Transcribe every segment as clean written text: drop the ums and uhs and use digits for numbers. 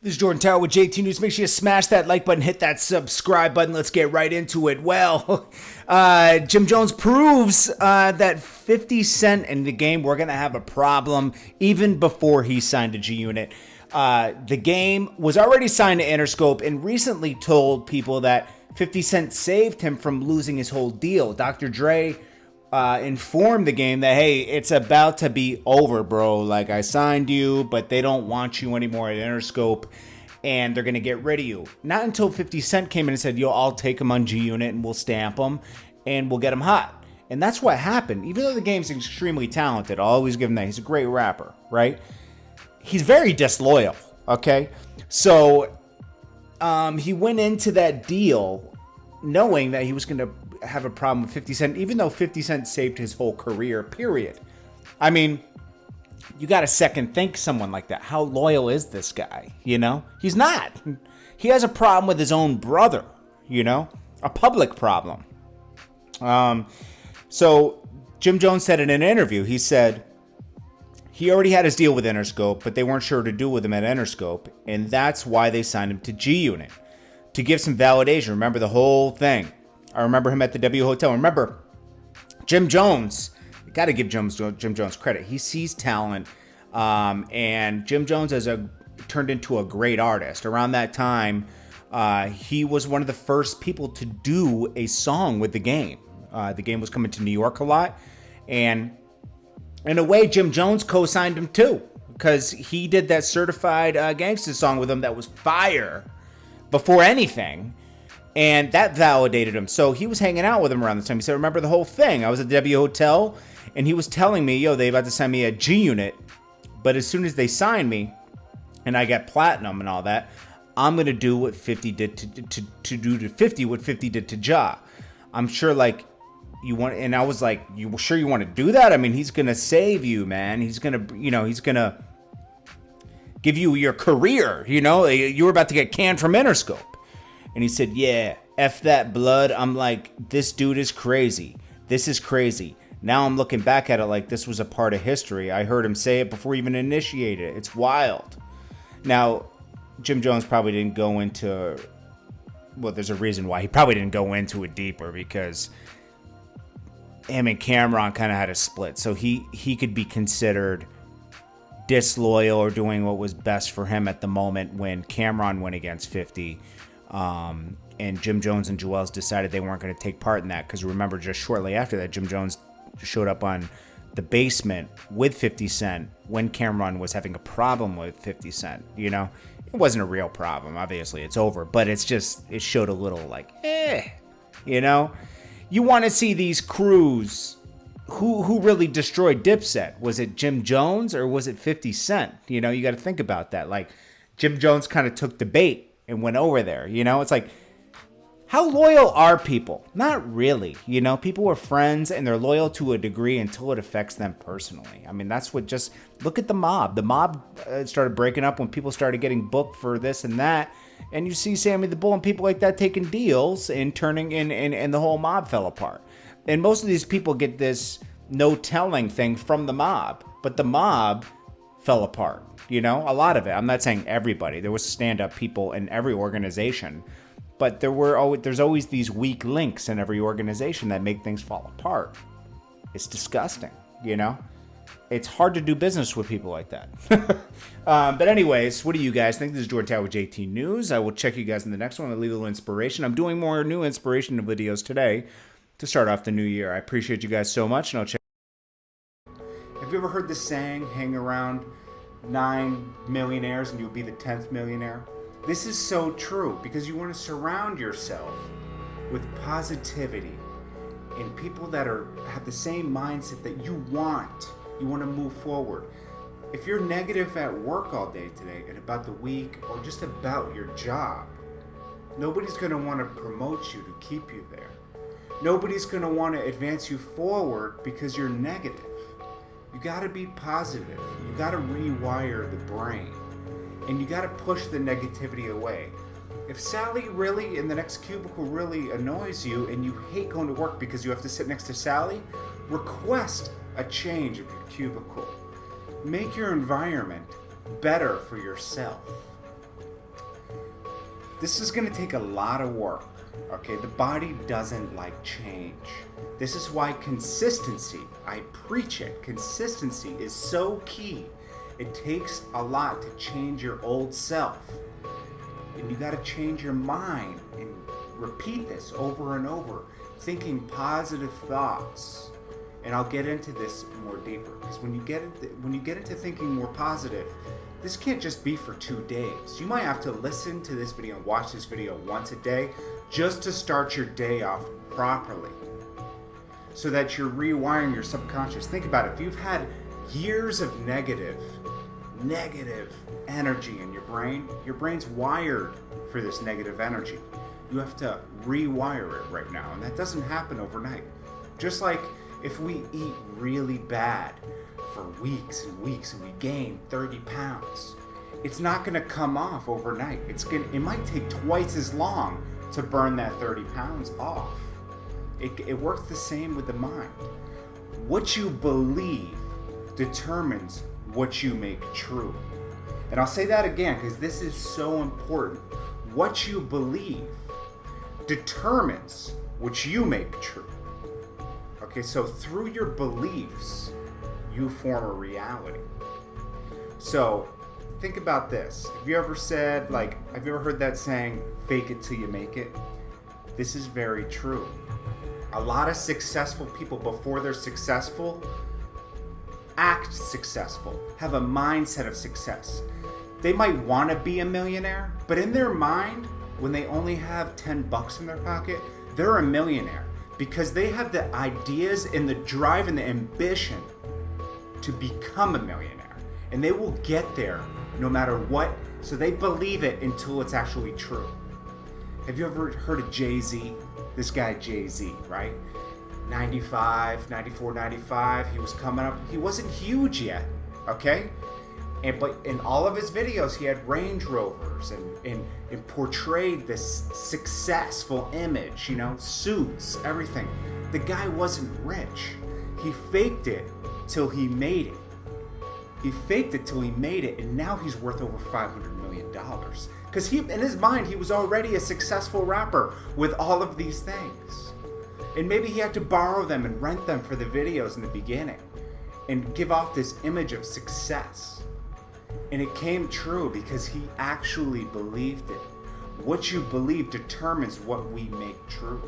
This is Jordan Tower with JT News. Make sure you smash that like button, hit that subscribe button. Let's get right into it. Well, Jim Jones proves that 50 Cent in the game, we're going to have a problem even before he signed to G Unit. The game was already signed to Interscope and recently told people that 50 Cent saved him from losing his whole deal. Dr. Dre informed the game that, hey, it's about to be over, bro. Like, I signed you, but they don't want you anymore at Interscope, and they're going to get rid of you. Not until 50 Cent came in and said, yo, I'll take him on G Unit, and we'll stamp him, and we'll get him hot. And that's what happened. Even though the game's extremely talented, I'll always give him that. He's a great rapper, right? He's very disloyal, okay? So he went into that deal knowing that he was going to have a problem with 50 Cent, even though 50 Cent saved his whole career, period. I mean, you got to second think someone like that. How loyal is this guy? You know, he's not. He has a problem with his own brother, you know, a public problem. So Jim Jones said in an interview, he said he already had his deal with Interscope, but they weren't sure what to do with him at Interscope. And that's why they signed him to G Unit, to give some validation. Remember the whole thing. I remember him at the W Hotel. Remember, Jim Jones, you got to give Jim Jones credit. He sees talent, and Jim Jones has turned into a great artist. Around that time, he was one of the first people to do a song with the game. The game was coming to New York a lot, and in a way, Jim Jones co-signed him too, because he did that Certified Gangsta song with him that was fire before anything. And that validated him. So he was hanging out with him around the time. He said, remember the whole thing? I was at the W Hotel, and he was telling me, yo, they about to sign me a G Unit. But as soon as they sign me, and I get platinum and all that, I'm going to do what 50 did to do to 50, what 50 did to Ja. I'm sure, like, you want, and I was like, you sure you want to do that? I mean, he's going to save you, man. He's going to, he's going to give you your career, You were about to get canned from Interscope. And he said, yeah, F that blood. I'm like, this dude is crazy. This is crazy. Now I'm looking back at it like this was a part of history. I heard him say it before he even initiated it. It's wild. Now, Jim Jones probably didn't go into, well, there's a reason why. He probably didn't go into it deeper because him and Cameron kind of had a split. So he could be considered disloyal or doing what was best for him at the moment when Cameron went against 50. And Jim Jones and Jewels decided they weren't going to take part in that because remember, just shortly after that, Jim Jones showed up on the basement with 50 Cent when Cameron was having a problem with 50 Cent. It wasn't a real problem. Obviously, it's over, but it showed a little like, You want to see these crews. Who really destroyed Dipset? Was it Jim Jones or was it 50 Cent? You got to think about that. Like, Jim Jones kind of took the bait and went over there. It's like, how loyal are people? Not really. People are friends and they're loyal to a degree until it affects them personally. I mean, that's what just, look at the mob. The mob started breaking up when people started getting booked for this and that. And you see Sammy the Bull and people like that taking deals and turning in, and the whole mob fell apart. And most of these people get this no telling thing from the mob, but the mob fell apart. A lot of it. I'm not saying everybody. There was stand-up people in every organization, but there's always these weak links in every organization that make things fall apart. It's disgusting, It's hard to do business with people like that. But anyways, what do you guys think? This is Jordan Tower with JT News. I will check you guys in the next one. I'll leave a little inspiration. I'm doing more new inspiration videos today to start off the new year. I appreciate you guys so much, and I'll check. Have you ever heard this saying, hang around 9 millionaires and you'll be the 10th millionaire? This is so true because you want to surround yourself with positivity and people that have the same mindset that you want. You want to move forward. If you're negative at work all day today and about the week or just about your job, nobody's going to want to promote you to keep you there. Nobody's going to want to advance you forward because you're negative. You got to be positive. You got to rewire the brain. And you got to push the negativity away. If Sally really in the next cubicle really annoys you and you hate going to work because you have to sit next to Sally, request a change of your cubicle. Make your environment better for yourself. This is going to take a lot of work, okay? The body doesn't like change. This is why consistency, I preach it, consistency is so key. It takes a lot to change your old self. And you got to change your mind and repeat this over and over, thinking positive thoughts. And I'll get into this more deeper, because when you get into thinking more positive, this can't just be for 2 days. You might have to listen to this video and watch this video once a day just to start your day off properly, so that you're rewiring your subconscious. Think about it. If you've had years of negative energy in your brain's wired for this negative energy. You have to rewire it right now, and that doesn't happen overnight. Just like if we eat really bad for weeks and weeks and we gain 30 pounds, it's not going to come off overnight. It might take twice as long to burn that 30 pounds off. It works the same with the mind. What you believe determines what you make true. And I'll say that again because this is so important. What you believe determines what you make true. Okay, so through your beliefs, you form a reality. So think about this. Have you ever heard that saying, fake it till you make it? This is very true. A lot of successful people, before they're successful, act successful, have a mindset of success. They might want to be a millionaire, but in their mind, when they only have $10 in their pocket, they're a millionaire because they have the ideas and the drive and the ambition to become a millionaire. And they will get there no matter what, so they believe it until it's actually true. Have you ever heard of Jay-Z? This guy Jay-Z, right? 95, 94, 95, he was coming up. He wasn't huge yet, okay? But in all of his videos, he had Range Rovers and portrayed this successful image, suits, everything. The guy wasn't rich. He faked it till he made it. And now he's worth over $500 million. Because in his mind, he was already a successful rapper with all of these things. And maybe he had to borrow them and rent them for the videos in the beginning and give off this image of success. And it came true because he actually believed it. What you believe determines what we make true.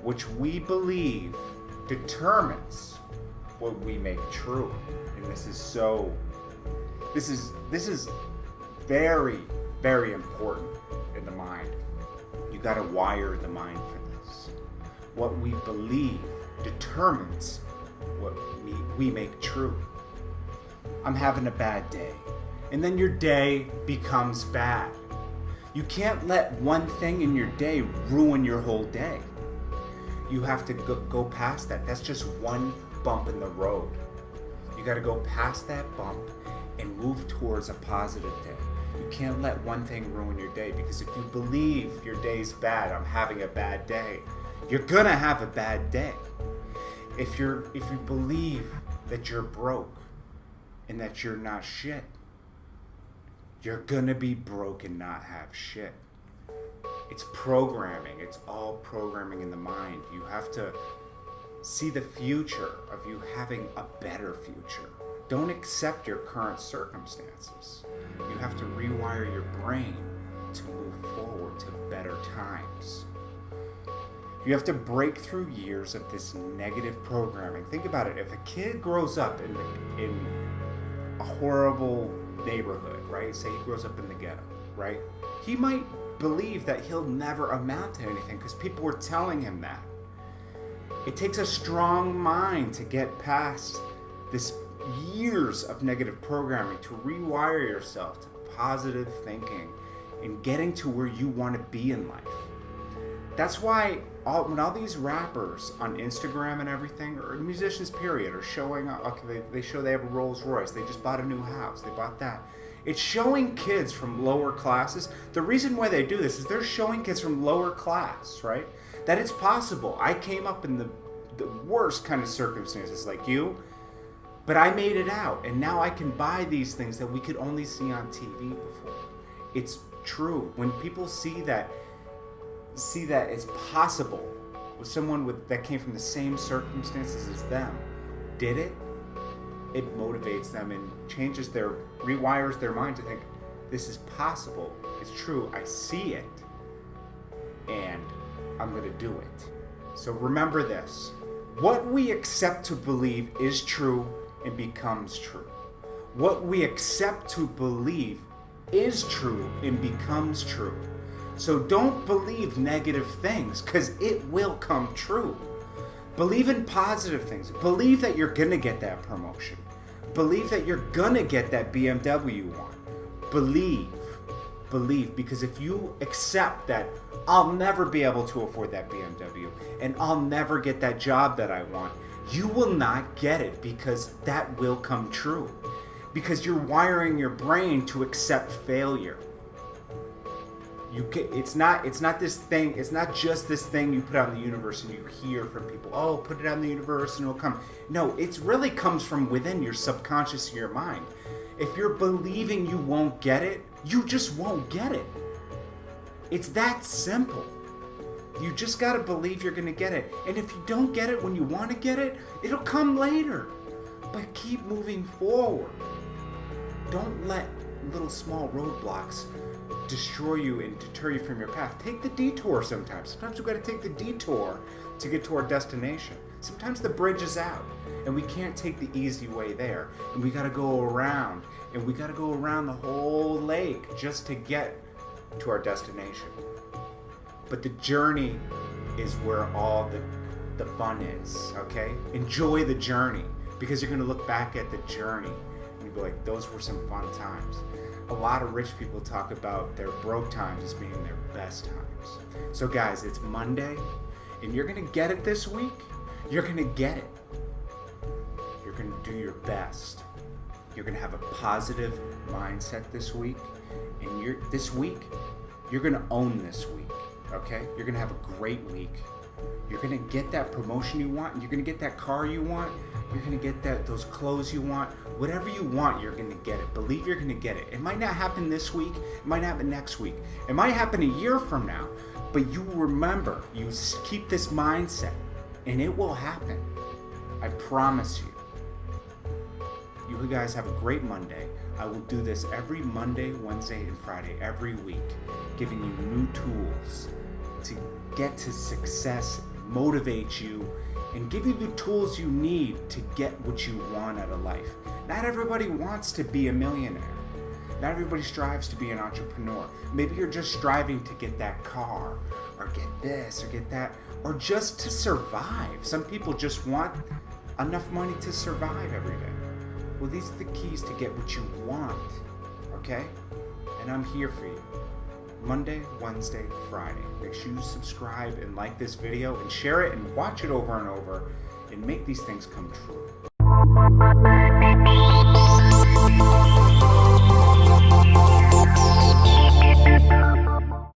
Which we believe determines what we make true. And this is very, very important in the mind. You got to wire the mind for this. What we believe determines what we make true. I'm having a bad day. And then your day becomes bad. You can't let one thing in your day ruin your whole day. You have to go past that. That's just one bump in the road. You got to go past that bump and move towards a positive day. You can't let one thing ruin your day, because if you believe your day's bad, I'm having a bad day, you're gonna have a bad day. If you believe that you're broke and that you're not shit, you're gonna be broke and not have shit. It's programming. It's all programming in the mind. You have to see the future of you having a better future. Don't accept your current circumstances. You have to rewire your brain to move forward to better times. You have to break through years of this negative programming. Think about it. If a kid grows up in a horrible neighborhood, right? Say he grows up in the ghetto, right? He might believe that he'll never amount to anything because people were telling him that. It takes a strong mind to get past this years of negative programming, to rewire yourself to positive thinking and getting to where you want to be in life. That's why when all these rappers on Instagram and everything, or musicians period, are showing up, okay, they show they have a Rolls Royce, they just bought a new house, they bought that. It's showing kids from lower classes. The reason why they do this is they're showing kids from lower class, right, that it's possible. I came up in the worst kind of circumstances like you, but I made it out, and now I can buy these things that we could only see on TV before. It's true, when people see that it's possible with someone that came from the same circumstances as them, did it, it motivates them and rewires their mind to think, this is possible, it's true, I see it, and I'm going to do it. So remember this. What we accept to believe is true and becomes true. What we accept to believe is true and becomes true. So don't believe negative things, because it will come true. Believe in positive things. Believe that you're going to get that promotion. Believe that you're going to get that BMW you want. Believe, because if you accept that I'll never be able to afford that BMW and I'll never get that job that I want, you will not get it, because that will come true. Because you're wiring your brain to accept failure. It's not this thing. It's not just this thing you put out in the universe and you hear from people. Oh, put it out in the universe and it'll come. No, it really comes from within your subconscious of your mind. If you're believing you won't get it, you just won't get it. It's that simple. You just gotta believe you're gonna get it. And if you don't get it when you want to get it, it'll come later. But keep moving forward. Don't let little small roadblocks destroy you and deter you from your path. Take the detour sometimes. Sometimes we've got to take the detour to get to our destination. Sometimes the bridge is out and we can't take the easy way there. And we got to go around. And we got to go around the whole lake just to get to our destination. But the journey is where all the fun is, okay? Enjoy the journey, because you're going to look back at the journey and you'll be like, those were some fun times. A lot of rich people talk about their broke times as being their best times. So guys, it's Monday, and you're going to get it this week. You're going to get it. You're going to do your best. You're going to have a positive mindset this week. And this week, you're going to own this week, okay? You're going to have a great week. You're going to get that promotion you want, and you're going to get that car you want. You're going to get those clothes you want. Whatever you want, you're going to get it. Believe you're going to get it. It might not happen this week. It might happen next week. It might happen a year from now. But you remember, you keep this mindset, and it will happen. I promise you. You guys have a great Monday. I will do this every Monday, Wednesday, and Friday every week, giving you new tools to get to success, motivate you, and give you the tools you need to get what you want out of life. Not everybody wants to be a millionaire. Not everybody strives to be an entrepreneur. Maybe you're just striving to get that car, or get this, or get that, or just to survive. Some people just want enough money to survive every day. Well, these are the keys to get what you want, okay? And I'm here for you. Monday, Wednesday, Friday. Make sure you subscribe and like this video and share it and watch it over and over and make these things come true.